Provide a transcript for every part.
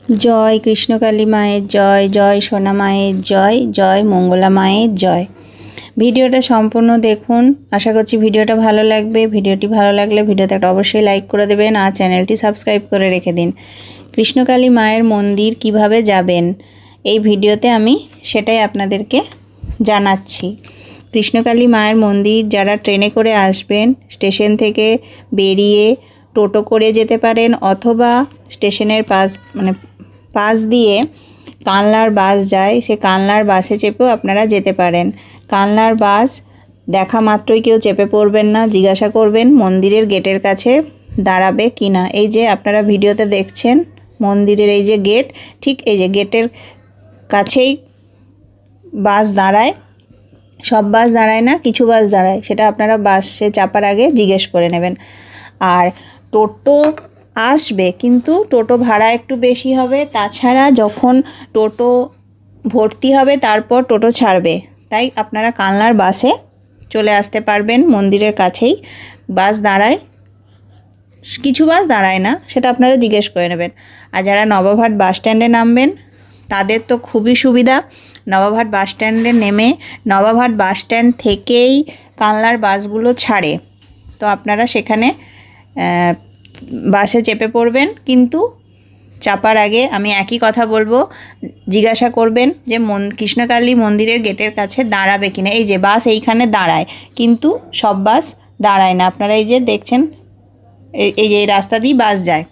जय कृष्णकाली माয়ের जय जय सोना माয়ের जय जय मंगला माয়ের जय। ভিডিওটা সম্পূর্ণ দেখুন, আশা করছি ভিডিওটা ভালো লাগবে। ভিডিওটি ভালো লাগলে ভিডিওতে একটা অবশ্যই লাইক করে দেবেন আর চ্যানেলটি সাবস্ক্রাইব করে রেখে দিন। কৃষ্ণকালী মায়ের মন্দির কিভাবে যাবেন এই ভিডিওতে আমি সেটাই আপনাদেরকে জানাচ্ছি। কৃষ্ণকালী মায়ের মন্দির যারা ট্রেনে করে আসবেন, স্টেশন থেকে বেরিয়ে টোটো করে যেতে পারেন অথবা স্টেশনের পাশ দিয়ে কানলার বাস যায়, সে কানলার বাসে চেপেও আপনারা যেতে পারেন। কানলার বাস দেখা মাত্রই কেউ চেপে পড়বেন না, জিজ্ঞাসা করবেন মন্দিরের গেটের কাছে দাঁড়াবে কি না। এই যে আপনারা ভিডিওতে দেখছেন মন্দিরের এই যে গেট, ঠিক এই যে গেটের কাছেই বাস দাঁড়ায়। সব বাস দাঁড়ায় না, কিছু বাস দাঁড়ায়, সেটা আপনারা বাসে চাপার আগে জিজ্ঞেস করে নেবেন। আর টোটো আসবে, কিন্তু টোটো ভাড়া একটু বেশি হবে, তাছাড়া যখন টোটো ভর্তি হবে তারপর টোটো ছাড়বে। তাই আপনারা কানলার বাসে চলে আসতে পারবেন। মন্দিরের কাছেই বাস দাঁড়ায়, কিছু বাস দাঁড়ায় না, সেটা আপনারা জিজ্ঞেস করে নেবেন। আর যারা নবাবহাট বাস স্ট্যান্ডে নামবেন তাদের তো খুবই সুবিধা। নবাবহাট বাস স্ট্যান্ডে নেমে নবাবহাট বাস স্ট্যান্ড থেকেই কানলার বাসগুলো ছাড়ে, তো আপনারা সেখানে বাসে চেপে পড়বেন। কিন্তু চাপার আগে আমি একই কথা বলবো, জিজ্ঞাসা করবেন যে কৃষ্ণকালী মন্দিরের গেটের কাছে দাঁড়াবে কিনা। এই যে বাস এইখানে দাঁড়ায়, কিন্তু সব বাস দাঁড়ায় না। আপনারা এই যে দেখছেন এই যে এই রাস্তা দিয়ে বাস যায়।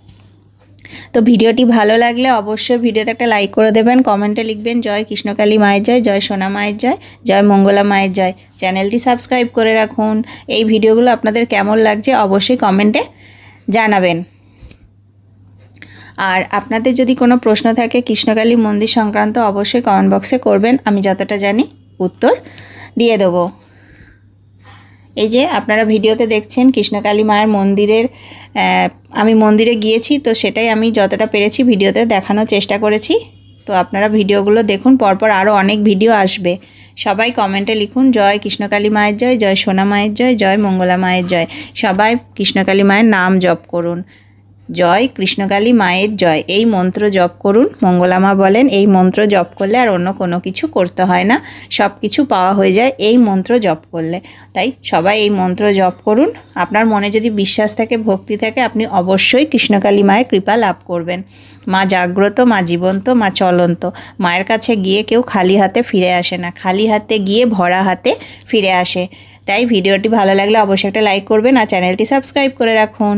তো ভিডিওটি ভালো লাগলে অবশ্যই ভিডিওতে একটা লাইক করে দেবেন, কমেন্টে লিখবেন জয় কৃষ্ণকালী মায়ের জয়, জয় সোনা মায়ের জয়, জয় মঙ্গলা মায়ের জয়। চ্যানেলটি সাবস্ক্রাইব করে রাখুন। এই ভিডিওগুলো আপনাদের কেমন লাগছে অবশ্যই কমেন্টে জানাবেন। আর আপনাদের যদি কোনো প্রশ্ন থাকে কৃষ্ণকালী মন্দির সংক্রান্ত অবশ্যই কমেন্ট বক্সে করবেন, আমি যতটা জানি উত্তর দিয়ে দেবো। এই যে আপনারা ভিডিওতে দেখছেন কৃষ্ণকালী মায়ের মন্দিরের, আমি মন্দিরে গিয়েছি, তো সেটাই আমি যতটা পেরেছি ভিডিওতে দেখানোর চেষ্টা করেছি। তো আপনারা ভিডিওগুলো দেখুন, পরপর আরও অনেক ভিডিও আসবে। সবাই কমেন্টে লিখুন জয় কৃষ্ণকালী মায়ের জয়, জয় সোনা মায়ের জয়, জয় মঙ্গলা মায়ের জয়। সবাই কৃষ্ণকালী মায়ের নাম জপ করুন, জয় কৃষ্ণকালী মায়ের জয় এই মন্ত্র জপ করুন। মঙ্গলা মা বলেন এই মন্ত্র জপ করলে আর অন্য কোনো কিছু করতে হয় না, সব কিছু পাওয়া হয়ে যায় এই মন্ত্র জপ করলে। তাই সবাই এই মন্ত্র জপ করুন। আপনার মনে যদি বিশ্বাস থাকে, ভক্তি থাকে, আপনি অবশ্যই কৃষ্ণকালী মায়ের কৃপা লাভ করবেন। মা জাগ্রত, মা জীবন্ত, মা চলন্ত। মায়ের কাছে গিয়ে কেউ খালি হাতে ফিরে আসে না, খালি হাতে গিয়ে ভরা হাতে ফিরে আসে। তাই ভিডিওটি ভালো লাগলে অবশ্যই একটা লাইক করবেন আর চ্যানেলটি সাবস্ক্রাইব করে রাখুন।